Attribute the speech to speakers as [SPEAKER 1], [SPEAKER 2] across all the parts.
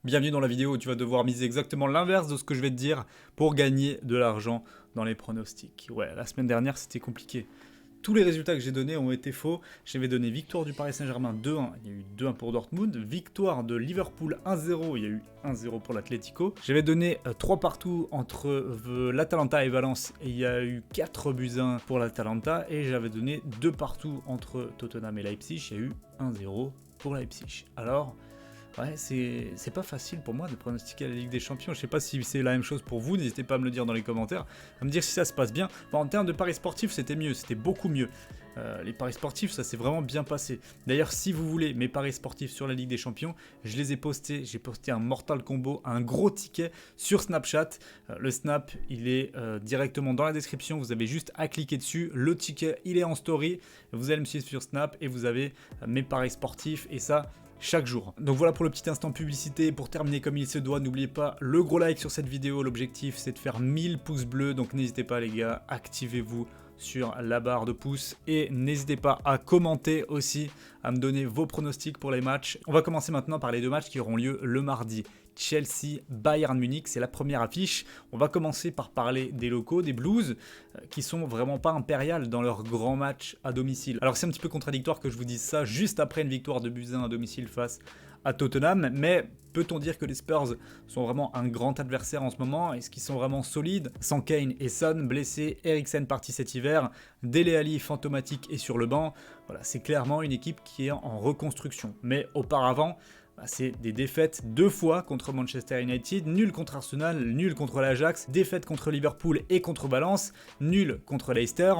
[SPEAKER 1] Bienvenue dans la vidéo où tu vas devoir miser exactement l'inverse de ce que je vais te dire pour gagner de l'argent dans les pronostics. Ouais, la semaine dernière c'était compliqué. Tous les résultats que j'ai donnés ont été faux. J'avais donné victoire du Paris Saint-Germain 2-1, il y a eu 2-1 pour Dortmund. Victoire de Liverpool 1-0, il y a eu 1-0 pour l'Atlético. J'avais donné 3 partout entre l'Atalanta et Valence et il y a eu 4 buts 1 pour l'Atalanta. Et j'avais donné 2 partout entre Tottenham et Leipzig, il y a eu 1-0 pour Leipzig. Alors... ouais, c'est pas facile pour moi de pronostiquer la Ligue des Champions. Je sais pas si c'est la même chose pour vous, n'hésitez pas à me le dire dans les commentaires, à me dire si ça se passe bien. Bon, en termes de paris sportifs, c'était mieux, c'était beaucoup mieux. Les paris sportifs, ça s'est vraiment bien passé. D'ailleurs, si vous voulez mes paris sportifs sur la Ligue des Champions, je les ai postés. J'ai posté un Mortal Combo, un gros ticket sur Snapchat. Le Snap, il est directement dans la description. Vous avez juste à cliquer dessus. Le ticket, il est en story. Vous allez me suivre sur Snap et vous avez mes paris sportifs. Et ça, chaque jour. Donc voilà pour le petit instant publicité. Pour terminer comme il se doit, n'oubliez pas le gros like sur cette vidéo. L'objectif, c'est de faire 1000 pouces bleus. Donc n'hésitez pas les gars, activez-vous sur la barre de pouces et n'hésitez pas à commenter aussi, à me donner vos pronostics pour les matchs. On va commencer maintenant par les deux matchs qui auront lieu le mardi. Chelsea-Bayern Munich, c'est la première affiche. On va commencer par parler des locaux, des Blues, qui sont vraiment pas impériales dans leur grand match à domicile. Alors c'est un petit peu contradictoire que je vous dise ça juste après une victoire de Buts 1 à domicile face à Tottenham, mais peut-on dire que les Spurs sont vraiment un grand adversaire en ce moment? Est-ce qu'ils sont vraiment solides? Sans Kane et Son blessés, Eriksen parti cet hiver, Dele Alli fantomatique et sur le banc, voilà, c'est clairement une équipe qui est en reconstruction. Mais auparavant, c'est des défaites 2 fois contre Manchester United, nul contre Arsenal, nul contre l'Ajax, défaite contre Liverpool et contre Valence, nul contre Leicester.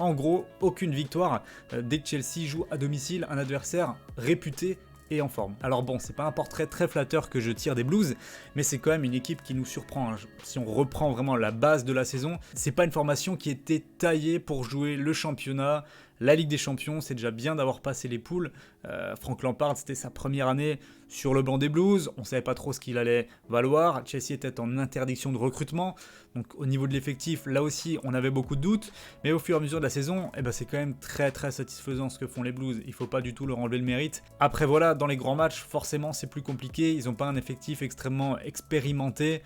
[SPEAKER 1] En gros, aucune victoire dès que Chelsea joue à domicile un adversaire réputé et en forme. Alors bon, c'est pas un portrait très flatteur que je tire des Blues, mais c'est quand même une équipe qui nous surprend. Hein. Si on reprend vraiment la base de la saison, c'est pas une formation qui était taillée pour jouer le championnat, la Ligue des Champions. C'est déjà bien d'avoir passé les poules. Frank Lampard, c'était sa première année sur le banc des Blues. On savait pas trop ce qu'il allait valoir. Chelsea était en interdiction de recrutement. Donc au niveau de l'effectif, là aussi, on avait beaucoup de doutes. Mais au fur et à mesure de la saison, c'est quand même très très satisfaisant ce que font les Blues. Il faut pas du tout leur enlever le mérite. Après voilà, dans les grands matchs, forcément, c'est plus compliqué. Ils n'ont pas un effectif extrêmement expérimenté.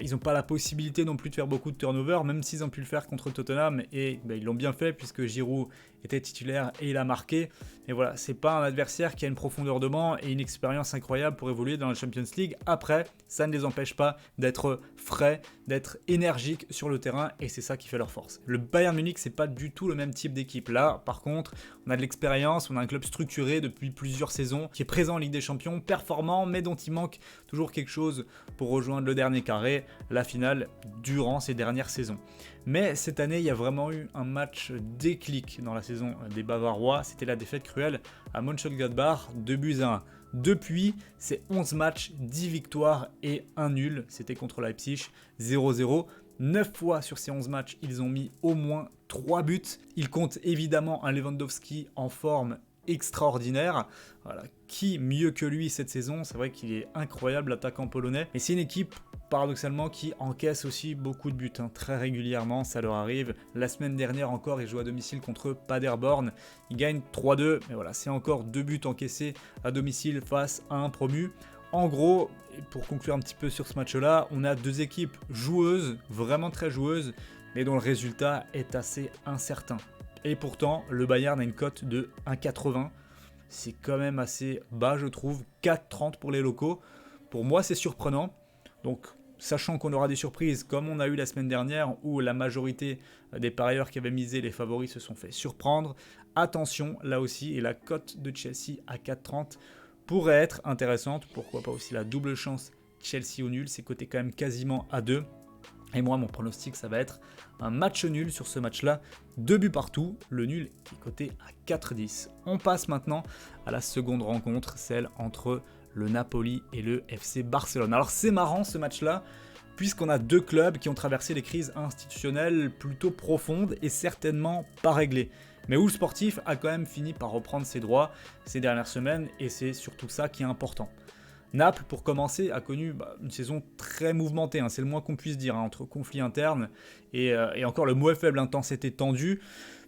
[SPEAKER 1] Ils n'ont pas la possibilité non plus de faire beaucoup de turnover, même s'ils ont pu le faire contre Tottenham, et ils l'ont bien fait puisque Giroud était titulaire et il a marqué. Et voilà, c'est pas un adversaire qui a une profondeur de banc et une expérience incroyable pour évoluer dans la Champions League. Après, ça ne les empêche pas d'être frais, d'être énergiques sur le terrain, et c'est ça qui fait leur force. Le Bayern Munich, c'est pas du tout le même type d'équipe. Là, par contre, on a de l'expérience, on a un club structuré depuis plusieurs saisons, qui est présent en Ligue des Champions, performant, mais dont il manque toujours quelque chose pour rejoindre le dernier carré, la finale, durant ces dernières saisons. Mais cette année, il y a vraiment eu un match déclic dans la saison des Bavarois. C'était la défaite cruelle à Mönchengladbach, 2-1. Depuis, c'est 11 matchs, 10 victoires et 1 nul. C'était contre Leipzig, 0-0. 9 fois sur ces 11 matchs, ils ont mis au moins 3 buts. Ils comptent évidemment un Lewandowski en forme extraordinaire. Voilà. Qui mieux que lui cette saison? C'est vrai qu'il est incroyable, l'attaquant polonais. Mais c'est une équipe paradoxalement qui encaisse aussi beaucoup de buts, hein. Très régulièrement, ça leur arrive. La semaine dernière encore, ils jouent à domicile contre Paderborn. Ils gagnent 3-2, mais voilà, c'est encore 2 buts encaissés à domicile face à un promu. En gros, pour conclure un petit peu sur ce match-là, on a deux équipes joueuses, vraiment très joueuses, mais dont le résultat est assez incertain. Et pourtant, le Bayern a une cote de 1,80. C'est quand même assez bas, je trouve. 4,30 pour les locaux. Pour moi, c'est surprenant. Donc, sachant qu'on aura des surprises, comme on a eu la semaine dernière, où la majorité des parieurs qui avaient misé les favoris se sont fait surprendre, attention, là aussi, et la cote de Chelsea à 4,30 pourrait être intéressante. Pourquoi pas aussi la double chance Chelsea au nul, c'est coté quand même quasiment à 2. Et moi, mon pronostic, ça va être un match nul sur ce match-là. 2 buts partout, le nul qui est coté à 4,10. On passe maintenant à la seconde rencontre, celle entre le Napoli et le FC Barcelone. Alors c'est marrant ce match-là, puisqu'on a deux clubs qui ont traversé des crises institutionnelles plutôt profondes et certainement pas réglées. Mais où le sportif a quand même fini par reprendre ses droits ces dernières semaines, et c'est surtout ça qui est important. Naples, pour commencer, a connu une saison très mouvementée, hein, c'est le moins qu'on puisse dire, hein, entre conflits internes et encore le mot est faible, un temps s'était tendu,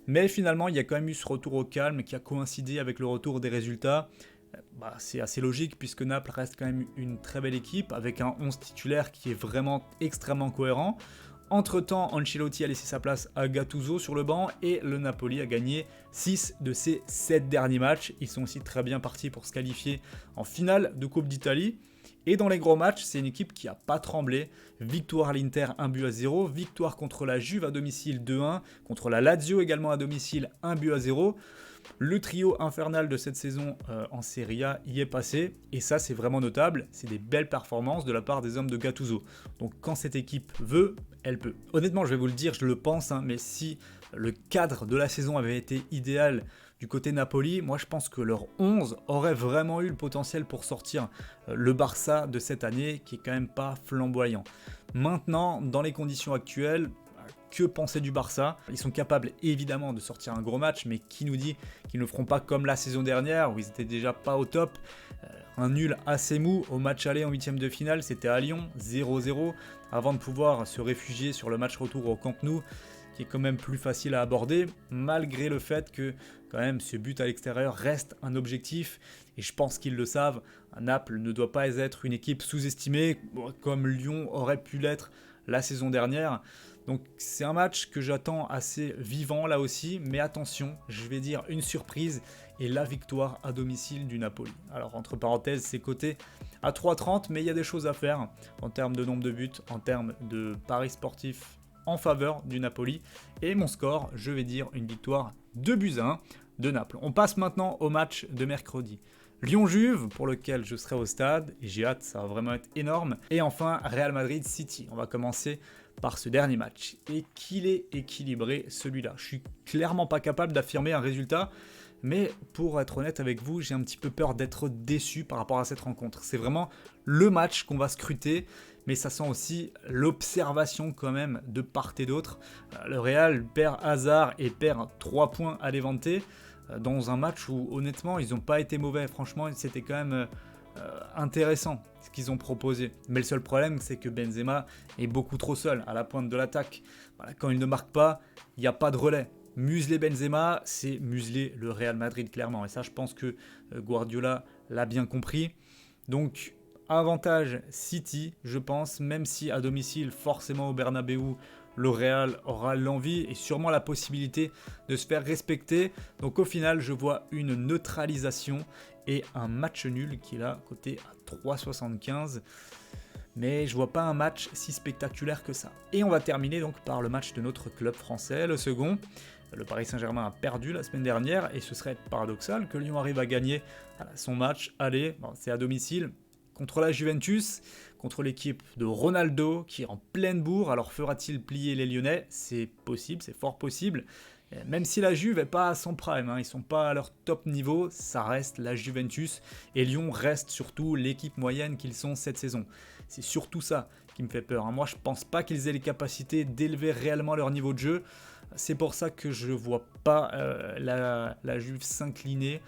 [SPEAKER 1] mais finalement il y a quand même eu ce retour au calme qui a coïncidé avec le retour des résultats. bah, c'est assez logique puisque Naples reste quand même une très belle équipe avec un 11 titulaire qui est vraiment extrêmement cohérent. Entre-temps, Ancelotti a laissé sa place à Gattuso sur le banc et le Napoli a gagné 6 de ses 7 derniers matchs. Ils sont aussi très bien partis pour se qualifier en finale de Coupe d'Italie. Et dans les gros matchs, c'est une équipe qui n'a pas tremblé. Victoire à l'Inter 1-0, victoire contre la Juve à domicile 2-1, contre la Lazio également à domicile 1-0. Le trio infernal de cette saison en Serie A y est passé, et ça c'est vraiment notable, c'est des belles performances de la part des hommes de Gattuso. Donc quand cette équipe veut, elle peut. Honnêtement, je vais vous le dire, je le pense, mais si le cadre de la saison avait été idéal du côté Napoli, moi je pense que leur 11 aurait vraiment eu le potentiel pour sortir le Barça de cette année, qui est quand même pas flamboyant. Maintenant, dans les conditions actuelles, que penser du Barça? Ils sont capables évidemment de sortir un gros match, mais qui nous dit qu'ils ne feront pas comme la saison dernière où ils étaient déjà pas au top? Un nul assez mou au match aller en 8ème de finale, c'était à Lyon, 0-0, avant de pouvoir se réfugier sur le match retour au Camp Nou, qui est quand même plus facile à aborder, malgré le fait que quand même ce but à l'extérieur reste un objectif, et je pense qu'ils le savent. Naples ne doit pas être une équipe sous-estimée, comme Lyon aurait pu l'être la saison dernière. Donc c'est un match que j'attends assez vivant là aussi, mais attention, je vais dire une surprise et la victoire à domicile du Napoli. Alors entre parenthèses, c'est coté à 3,30, mais il y a des choses à faire en termes de nombre de buts, en termes de paris sportifs en faveur du Napoli. Et mon score, je vais dire une victoire 2-1 de Naples. On passe maintenant au match de mercredi. Lyon-Juve, pour lequel je serai au stade, et j'ai hâte, ça va vraiment être énorme. Et enfin, Real Madrid-City. On va commencer par ce dernier match. Et qu'il est équilibré celui-là. Je suis clairement pas capable d'affirmer un résultat, mais pour être honnête avec vous, j'ai un petit peu peur d'être déçu par rapport à cette rencontre. C'est vraiment le match qu'on va scruter, mais ça sent aussi l'observation quand même de part et d'autre. Le Real perd Hazard et perd 3 points à Levante dans un match où honnêtement ils n'ont pas été mauvais. Franchement, c'était quand même intéressant ce qu'ils ont proposé. Mais le seul problème, c'est que Benzema est beaucoup trop seul à la pointe de l'attaque. Voilà, quand il ne marque pas, il n'y a pas de relais. Museler Benzema, c'est museler le Real Madrid clairement. Et ça, je pense que Guardiola l'a bien compris. Donc, avantage City, je pense, même si à domicile, forcément au Bernabeu, le Real aura l'envie et sûrement la possibilité de se faire respecter. Donc au final, je vois une neutralisation et un match nul qui est là, coté à 3,75. Mais je vois pas un match si spectaculaire que ça. Et on va terminer donc par le match de notre club français, le second. Le Paris Saint-Germain a perdu la semaine dernière et ce serait paradoxal que Lyon arrive à gagner son match. Allez, bon, c'est à domicile contre la Juventus, contre l'équipe de Ronaldo qui est en pleine bourre. Alors fera-t-il plier les Lyonnais? C'est possible, c'est fort possible. Même si la Juve n'est pas à son prime, ils ne sont pas à leur top niveau, ça reste la Juventus. Et Lyon reste surtout l'équipe moyenne qu'ils sont cette saison. C'est surtout ça qui me fait peur. Moi, je ne pense pas qu'ils aient les capacités d'élever réellement leur niveau de jeu. C'est pour ça que je ne vois pas la Juve s'incliner.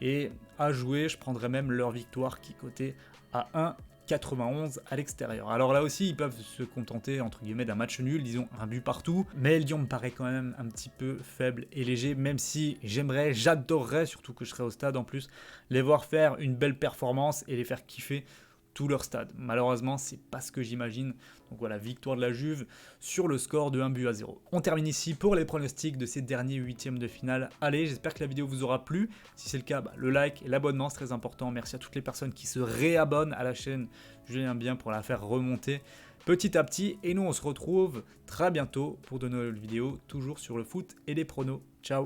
[SPEAKER 1] Et à jouer, je prendrais même leur victoire qui cotait à 1,91 à l'extérieur. Alors là aussi, ils peuvent se contenter entre guillemets d'un match nul, disons un but partout, mais Lyon me paraît quand même un petit peu faible et léger, même si j'adorerais, surtout que je serais au stade en plus, les voir faire une belle performance et les faire kiffer tout leur stade. Malheureusement, c'est pas ce que j'imagine. Donc voilà, victoire de la Juve sur le score de 1-0. On termine ici pour les pronostics de ces derniers huitièmes de finale. Allez, j'espère que la vidéo vous aura plu. Si c'est le cas, le like et l'abonnement, c'est très important. Merci à toutes les personnes qui se réabonnent à la chaîne Julien Bien pour la faire remonter petit à petit. Et nous, on se retrouve très bientôt pour de nouvelles vidéos, toujours sur le foot et les pronos. Ciao!